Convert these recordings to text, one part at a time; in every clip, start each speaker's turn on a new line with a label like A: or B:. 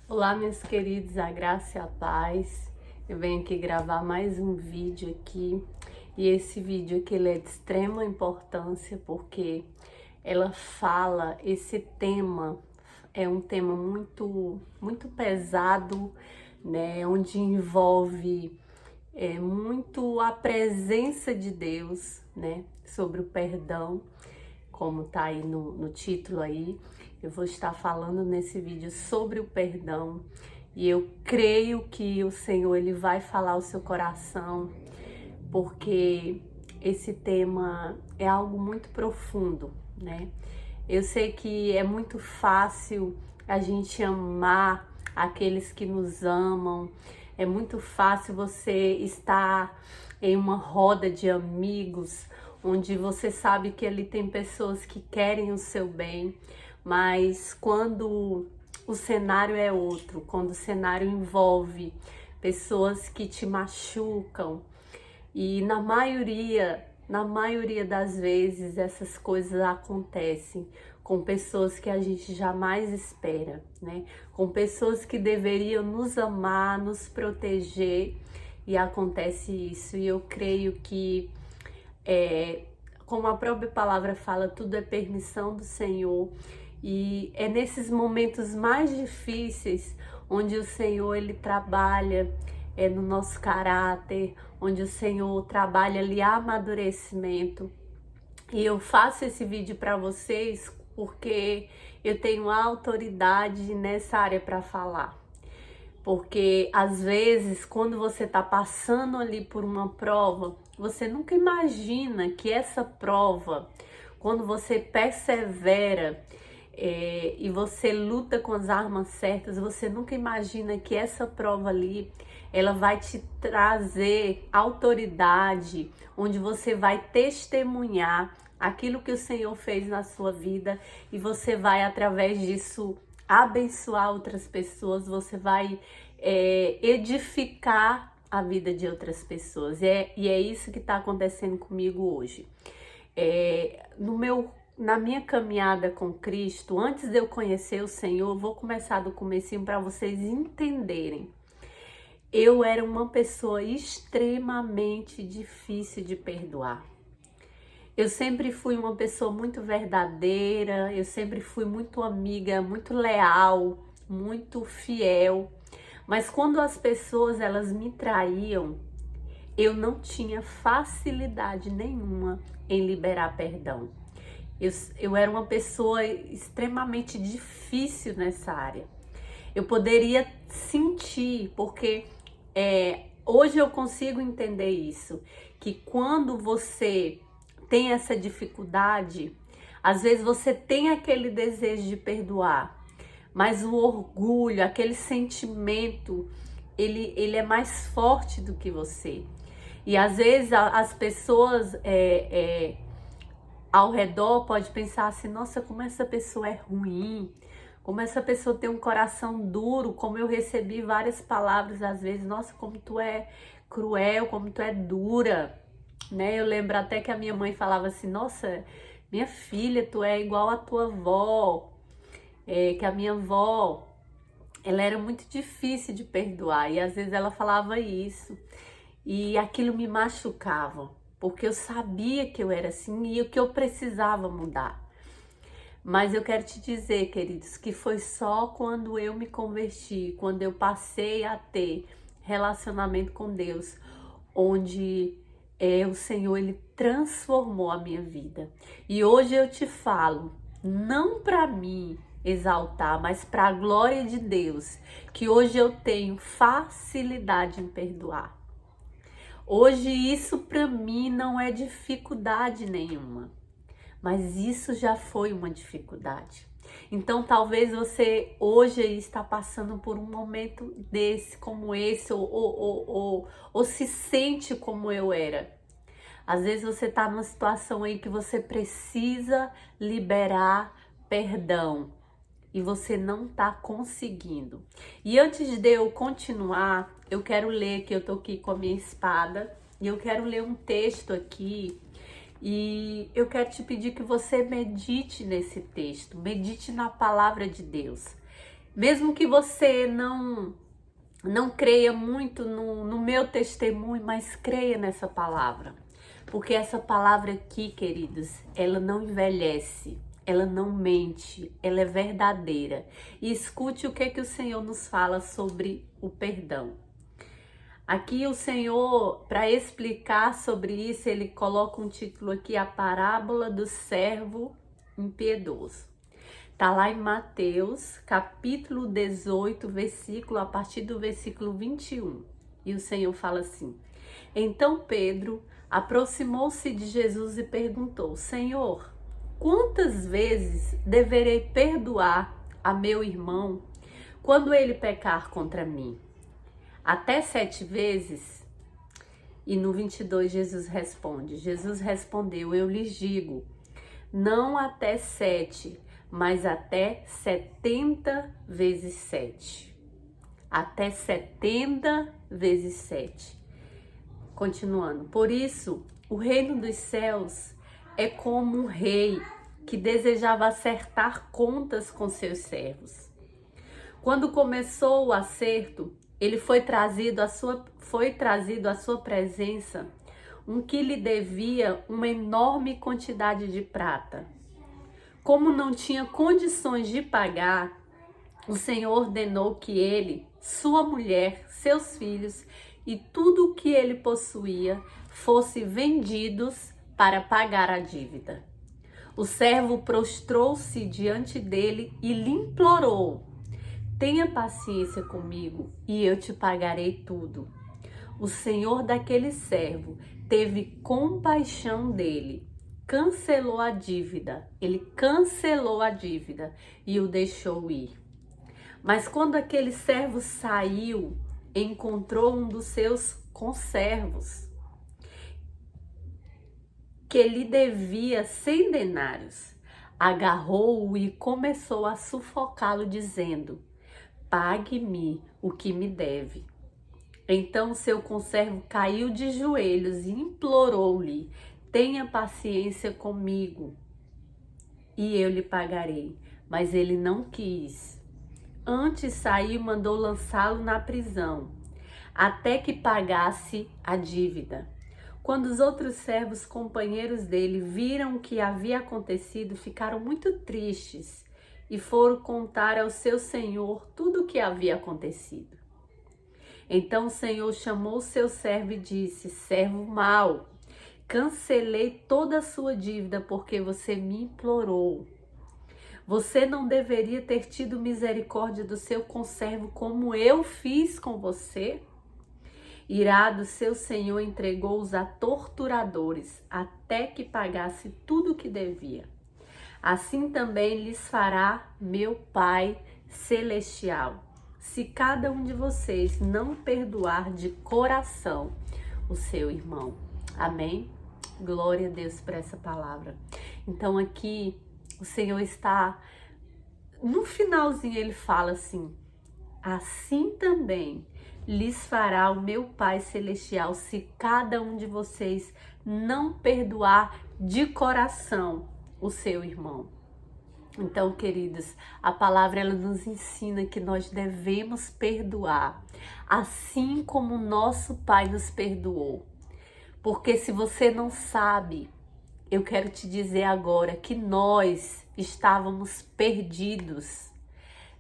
A: Olá, meus queridos, a graça e a paz. Eu venho aqui gravar mais um vídeo aqui, e esse vídeo aqui ele é de extrema importância porque esse tema é um tema muito pesado, né, onde envolve muito a presença de Deus, né, sobre o perdão, como tá aí no título aí. Eu vou estar falando nesse vídeo sobre o perdão e eu creio que o Senhor ele vai falar ao seu coração, porque esse tema é algo muito profundo, né? Eu sei que é muito fácil a gente amar aqueles que nos amam, é muito fácil você estar em uma roda de amigos, onde você sabe que ali tem pessoas que querem o seu bem, mas quando o cenário é outro, quando o cenário envolve pessoas que te machucam, e na maioria das vezes essas coisas acontecem com pessoas que a gente jamais espera, né? Com pessoas que deveriam nos amar, nos proteger, e acontece isso. E eu creio que como a própria palavra fala, tudo é permissão do Senhor. E é nesses momentos mais difíceis onde o Senhor ele trabalha no nosso caráter, onde o Senhor trabalha ali amadurecimento. E eu faço esse vídeo para vocês porque eu tenho autoridade nessa área para falar. Porque às vezes, quando você está passando ali por uma prova, você nunca imagina que essa prova, quando você persevera e você luta com as armas certas, você nunca imagina que essa prova ali, ela vai te trazer autoridade, onde você vai testemunhar aquilo que o Senhor fez na sua vida, e você vai, através disso, abençoar outras pessoas, você vai edificar a vida de outras pessoas. E é isso que está acontecendo comigo hoje. Na minha caminhada com Cristo, antes de eu conhecer o Senhor, eu vou começar do comecinho para vocês entenderem. Eu era uma pessoa extremamente difícil de perdoar. Eu sempre fui uma pessoa muito verdadeira, eu sempre fui muito amiga, muito leal, muito fiel. Mas quando as pessoas elas me traíam, eu não tinha facilidade nenhuma em liberar perdão. Eu era uma pessoa extremamente difícil nessa área. Eu poderia sentir, porque hoje eu consigo entender isso, que quando você tem essa dificuldade, às vezes você tem aquele desejo de perdoar, mas o orgulho, aquele sentimento, ele é mais forte do que você. E às vezes as pessoas ao redor podem pensar assim: nossa, como essa pessoa é ruim, como essa pessoa tem um coração duro, como eu recebi várias palavras às vezes: nossa, como tu é cruel, como tu é dura, né? Eu lembro até que a minha mãe falava assim: nossa, minha filha, tu é igual a tua avó. Que a minha avó, ela era muito difícil de perdoar, e às vezes ela falava isso, e aquilo me machucava, porque eu sabia que eu era assim e o que eu precisava mudar. Mas eu quero te dizer, queridos, que foi só quando eu me converti, quando eu passei a ter relacionamento com Deus, onde o Senhor ele transformou a minha vida. E hoje eu te falo, não para mim exaltar, mas para a glória de Deus, que hoje eu tenho facilidade em perdoar. Hoje isso para mim não é dificuldade nenhuma, mas isso já foi uma dificuldade. Então talvez você hoje está passando por um momento desse, como esse, ou se sente como eu era. Às vezes você está numa situação aí que você precisa liberar perdão e você não está conseguindo. E antes de eu continuar, eu quero ler, que eu tô aqui com a minha espada, e eu quero ler um texto aqui, e eu quero te pedir que você medite nesse texto, medite na palavra de Deus. Mesmo que você não creia muito no meu testemunho, mas creia nessa palavra. Porque essa palavra aqui, queridos, ela não envelhece, ela não mente, ela é verdadeira. E escute o que o Senhor nos fala sobre o perdão. Aqui o Senhor, para explicar sobre isso, ele coloca um título aqui, a parábola do servo impiedoso. Tá lá em Mateus, capítulo 18, a partir do versículo 21. E o Senhor fala assim: Então Pedro aproximou-se de Jesus e perguntou: Senhor, quantas vezes deverei perdoar a meu irmão quando ele pecar contra mim? Até 7 vezes? E no 22 Jesus respondeu, eu lhes digo, não até 7, mas até 70 vezes 7. Até 70 vezes 7. Continuando, por isso, o reino dos céus é como um rei que desejava acertar contas com seus servos. Quando começou o acerto, ele foi trazido à sua presença um que lhe devia uma enorme quantidade de prata. Como não tinha condições de pagar, o Senhor ordenou que ele, sua mulher, seus filhos e tudo o que ele possuía fossem vendidos para pagar a dívida. O servo prostrou-se diante dele e lhe implorou: tenha paciência comigo e eu te pagarei tudo. O senhor daquele servo teve compaixão dele, ele cancelou a dívida e o deixou ir. Mas quando aquele servo saiu, encontrou um dos seus conservos, que lhe devia 100 denários. Agarrou-o e começou a sufocá-lo, dizendo: pague-me o que me deve. Então seu conservo caiu de joelhos e implorou-lhe: tenha paciência comigo e eu lhe pagarei. Mas ele não quis. Antes saiu e mandou lançá-lo na prisão, até que pagasse a dívida. Quando os outros servos companheiros dele viram o que havia acontecido, ficaram muito tristes e foram contar ao seu senhor tudo o que havia acontecido. Então o senhor chamou seu servo e disse: servo mau, cancelei toda a sua dívida porque você me implorou. Você não deveria ter tido misericórdia do seu conservo como eu fiz com você? Irado, seu senhor entregou-os a torturadores até que pagasse tudo o que devia. Assim também lhes fará meu Pai Celestial, se cada um de vocês não perdoar de coração o seu irmão. Amém? Glória a Deus por essa palavra. Então aqui o Senhor está, no finalzinho ele fala assim: assim também lhes fará o meu Pai Celestial se cada um de vocês não perdoar de coração o seu irmão. Então, queridos, a palavra ela nos ensina que nós devemos perdoar, assim como o nosso Pai nos perdoou. Porque se você não sabe, eu quero te dizer agora que nós estávamos perdidos.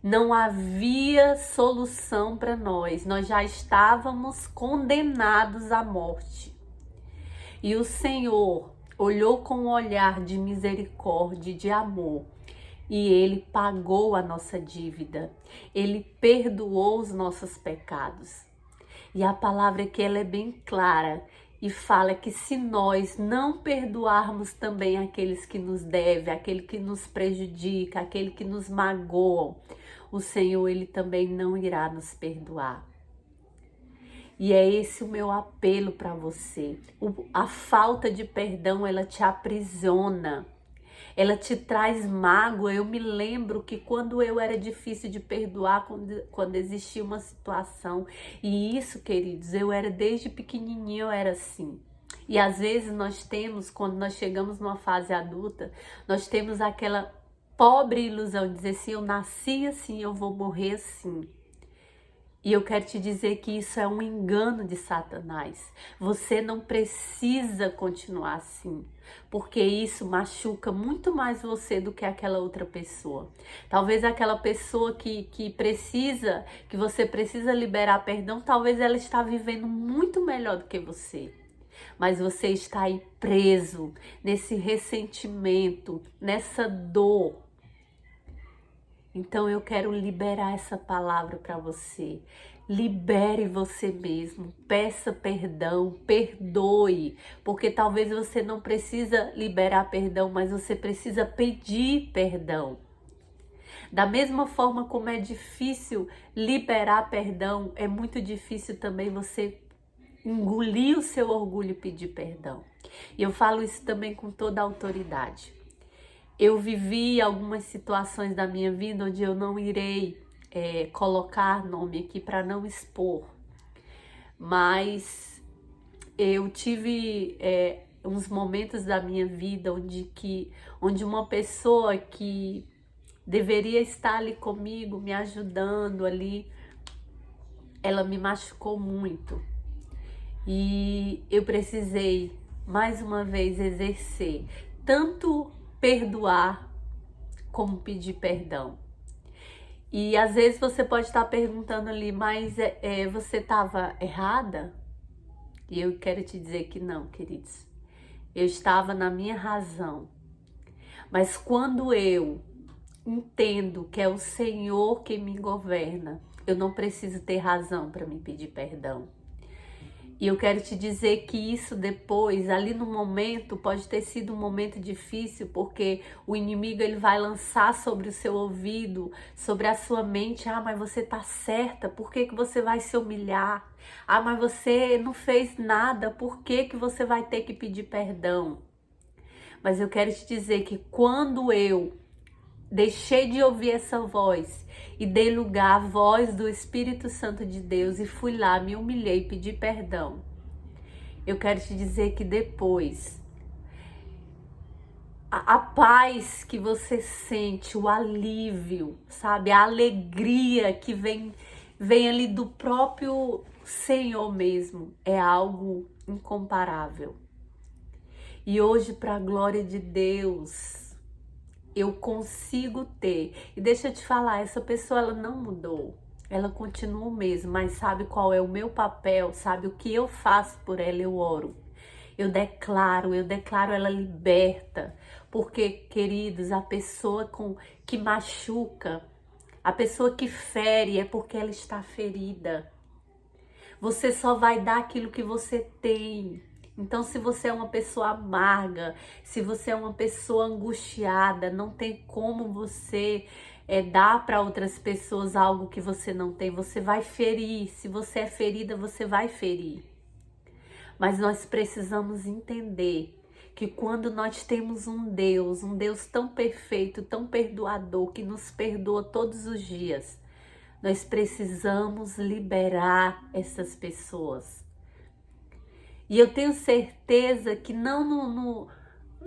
A: Não havia solução para nós já estávamos condenados à morte. E o Senhor olhou com um olhar de misericórdia e de amor, e Ele pagou a nossa dívida, Ele perdoou os nossos pecados. E a palavra aqui ela é bem clara e fala que se nós não perdoarmos também aqueles que nos devem, aquele que nos prejudica, aquele que nos magoam, o Senhor ele também não irá nos perdoar. E é esse o meu apelo para você. A falta de perdão, ela te aprisiona. Ela te traz mágoa. Eu me lembro que quando eu era difícil de perdoar, quando existia uma situação. E isso, queridos, eu era desde pequenininha, eu era assim. E às vezes nós temos, quando nós chegamos numa fase adulta, nós temos aquela pobre ilusão, dizer assim, eu nasci assim, eu vou morrer assim. E eu quero te dizer que isso é um engano de Satanás. Você não precisa continuar assim, porque isso machuca muito mais você do que aquela outra pessoa. Talvez aquela pessoa que precisa, que você precisa liberar perdão, talvez ela está vivendo muito melhor do que você. Mas você está aí preso nesse ressentimento, nessa dor. Então eu quero liberar essa palavra para você. Libere você mesmo, peça perdão, perdoe, porque talvez você não precisa liberar perdão, mas você precisa pedir perdão. Da mesma forma como é difícil liberar perdão, é muito difícil também você engolir o seu orgulho e pedir perdão. E eu falo isso também com toda a autoridade. Eu vivi algumas situações da minha vida onde eu não irei colocar nome aqui para não expor, mas eu tive uns momentos da minha vida onde uma pessoa que deveria estar ali comigo, me ajudando ali, ela me machucou muito. E eu precisei, mais uma vez, exercer tanto perdoar como pedir perdão. E às vezes você pode estar perguntando ali, mas você estava errada? E eu quero te dizer que não, queridos. Eu estava na minha razão. Mas quando eu entendo que é o Senhor que me governa, eu não preciso ter razão para me pedir perdão. E eu quero te dizer que isso depois, ali no momento, pode ter sido um momento difícil, porque o inimigo ele vai lançar sobre o seu ouvido, sobre a sua mente, mas você tá certa, por que que você vai se humilhar? Mas você não fez nada, por que que você vai ter que pedir perdão? Mas eu quero te dizer que quando eu deixei de ouvir essa voz e dei lugar à voz do Espírito Santo de Deus e fui lá, me humilhei, pedi perdão. Eu quero te dizer que depois, a paz que você sente, o alívio, sabe? A alegria que vem ali do próprio Senhor mesmo, é algo incomparável. E hoje, para a glória de Deus, eu consigo ter. E deixa eu te falar, essa pessoa ela não mudou. Ela continua o mesmo, mas sabe qual é o meu papel? Sabe o que eu faço por ela? Eu oro. Eu declaro ela liberta. Porque, queridos, a pessoa que machuca, a pessoa que fere é porque ela está ferida. Você só vai dar aquilo que você tem. Então, se você é uma pessoa amarga, se você é uma pessoa angustiada, não tem como você dar para outras pessoas algo que você não tem. Você vai ferir. Se você é ferida, você vai ferir. Mas nós precisamos entender que quando nós temos um Deus tão perfeito, tão perdoador, que nos perdoa todos os dias, nós precisamos liberar essas pessoas. E eu tenho certeza que não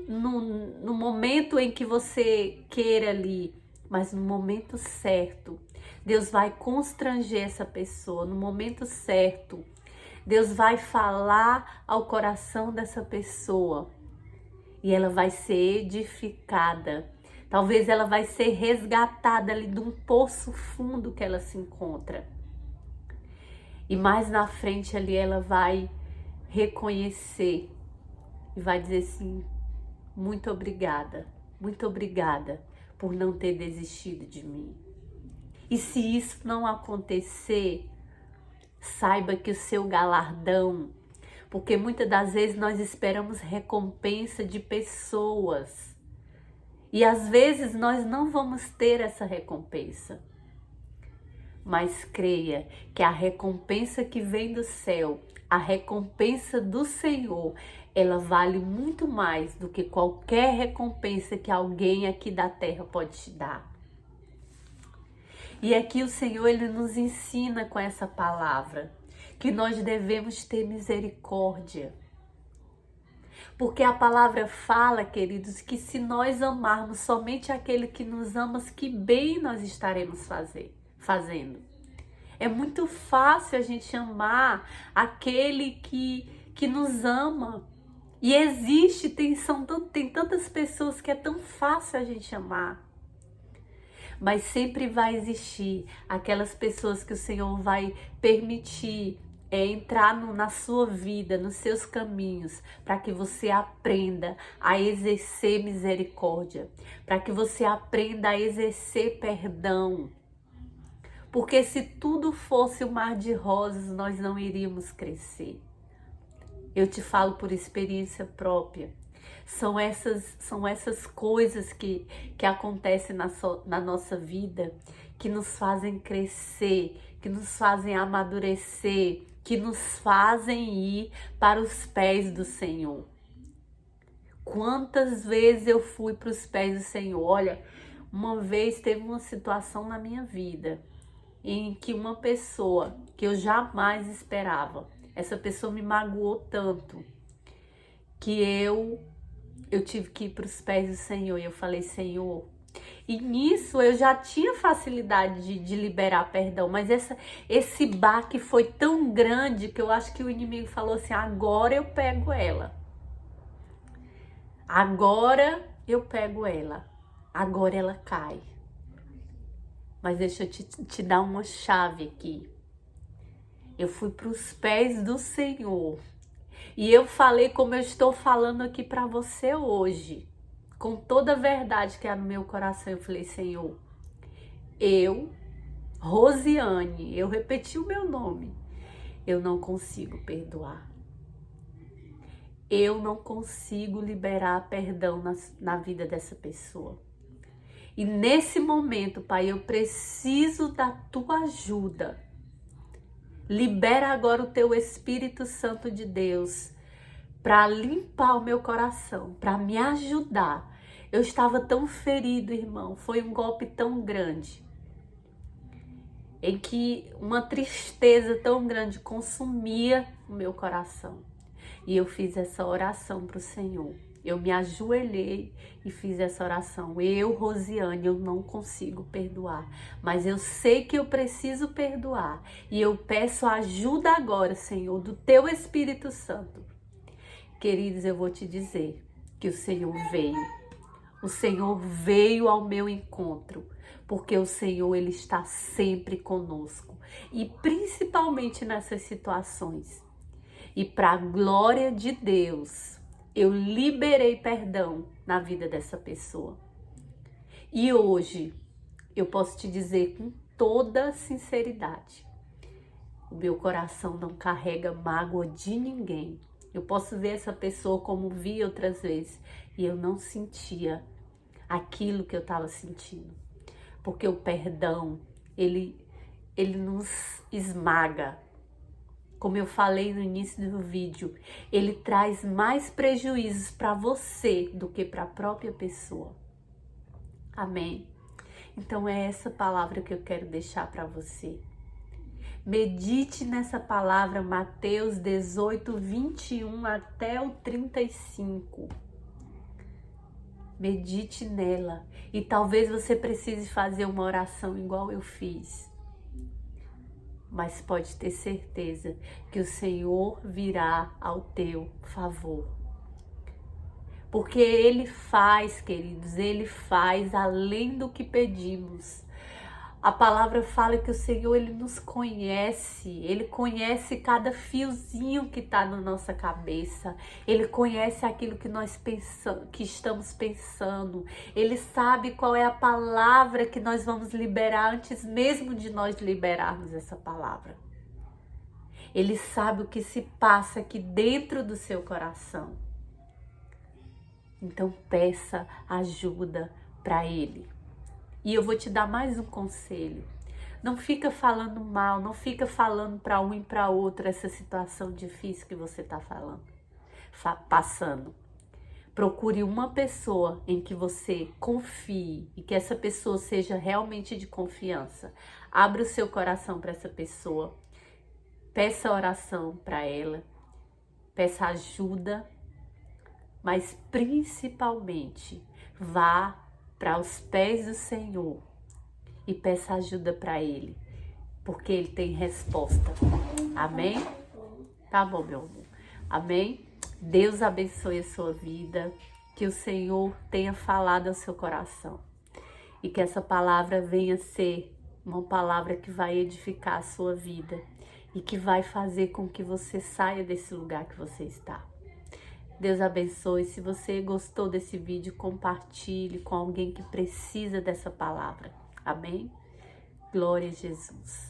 A: no momento em que você queira ali, mas no momento certo, Deus vai constranger essa pessoa. No momento certo, Deus vai falar ao coração dessa pessoa e ela vai ser edificada. Talvez ela vai ser resgatada ali de um poço fundo que ela se encontra. E mais na frente ali ela vai reconhecer e vai dizer assim, muito obrigada por não ter desistido de mim. E se isso não acontecer, saiba que o seu galardão, porque muitas das vezes nós esperamos recompensa de pessoas e às vezes nós não vamos ter essa recompensa. Mas creia que a recompensa que vem do céu, a recompensa do Senhor, ela vale muito mais do que qualquer recompensa que alguém aqui da terra pode te dar. E aqui o Senhor, ele nos ensina com essa palavra que nós devemos ter misericórdia. Porque a palavra fala, queridos, que se nós amarmos somente aquele que nos ama, que bem nós estaremos fazendo. É muito fácil a gente amar aquele que nos ama. E existe, tem tantas pessoas que é tão fácil a gente amar. Mas sempre vai existir aquelas pessoas que o Senhor vai permitir entrar na sua vida, nos seus caminhos, para que você aprenda a exercer misericórdia, para que você aprenda a exercer perdão. Porque se tudo fosse um mar de rosas, nós não iríamos crescer. Eu te falo por experiência própria. São essas coisas que acontecem na nossa vida, que nos fazem crescer, que nos fazem amadurecer, que nos fazem ir para os pés do Senhor. Quantas vezes eu fui para os pés do Senhor? Olha, uma vez teve uma situação na minha vida em que uma pessoa que eu jamais esperava, essa pessoa me magoou tanto que eu tive que ir para os pés do Senhor. E eu falei, Senhor, e nisso eu já tinha facilidade de liberar perdão, mas esse baque foi tão grande que eu acho que o inimigo falou assim, agora eu pego ela. Agora eu pego ela. Agora ela cai. Mas deixa eu te dar uma chave aqui. Eu fui para os pés do Senhor. E eu falei como eu estou falando aqui para você hoje. Com toda a verdade que há no meu coração. Eu falei, Senhor, eu, Rosiane, eu repeti o meu nome. Eu não consigo perdoar. Eu não consigo liberar perdão na vida dessa pessoa. E nesse momento, Pai, eu preciso da tua ajuda. Libera agora o teu Espírito Santo de Deus para limpar o meu coração, para me ajudar. Eu estava tão ferido, irmão. Foi um golpe tão grande, em que uma tristeza tão grande consumia o meu coração. E eu fiz essa oração para o Senhor. Eu me ajoelhei e fiz essa oração. Eu, Rosiane, eu não consigo perdoar, mas eu sei que eu preciso perdoar. E eu peço ajuda agora, Senhor, do teu Espírito Santo. Queridos, eu vou te dizer que o Senhor veio. O Senhor veio ao meu encontro, porque o Senhor, Ele está sempre conosco. E principalmente nessas situações. E para a glória de Deus, eu liberei perdão na vida dessa pessoa. E hoje, eu posso te dizer com toda sinceridade, o meu coração não carrega mágoa de ninguém. Eu posso ver essa pessoa como vi outras vezes e eu não sentia aquilo que eu estava sentindo. Porque o perdão, ele nos esmaga. Como eu falei no início do vídeo, ele traz mais prejuízos para você do que para a própria pessoa. Amém? Então é essa palavra que eu quero deixar para você. Medite nessa palavra, Mateus 18, 21 até o 35. Medite nela. E talvez você precise fazer uma oração igual eu fiz. Mas pode ter certeza que o Senhor virá ao teu favor. Porque Ele faz, queridos, Ele faz além do que pedimos. A palavra fala que o Senhor, Ele nos conhece. Ele conhece cada fiozinho que está na nossa cabeça. Ele conhece aquilo que nós que estamos pensando. Ele sabe qual é a palavra que nós vamos liberar antes mesmo de nós liberarmos essa palavra. Ele sabe o que se passa aqui dentro do seu coração. Então peça ajuda para Ele. E eu vou te dar mais um conselho. Não fica falando mal, não fica falando para um e para outro essa situação difícil que você está passando. Procure uma pessoa em que você confie e que essa pessoa seja realmente de confiança. Abra o seu coração para essa pessoa. Peça oração para ela. Peça ajuda. mas principalmente vá para os pés do Senhor e peça ajuda para Ele, porque Ele tem resposta. Amém? Tá bom, meu amor. Amém? Deus abençoe a sua vida, que o Senhor tenha falado ao seu coração e que essa palavra venha ser uma palavra que vai edificar a sua vida e que vai fazer com que você saia desse lugar que você está. Deus abençoe. Se você gostou desse vídeo, compartilhe com alguém que precisa dessa palavra. Amém? Glória a Jesus.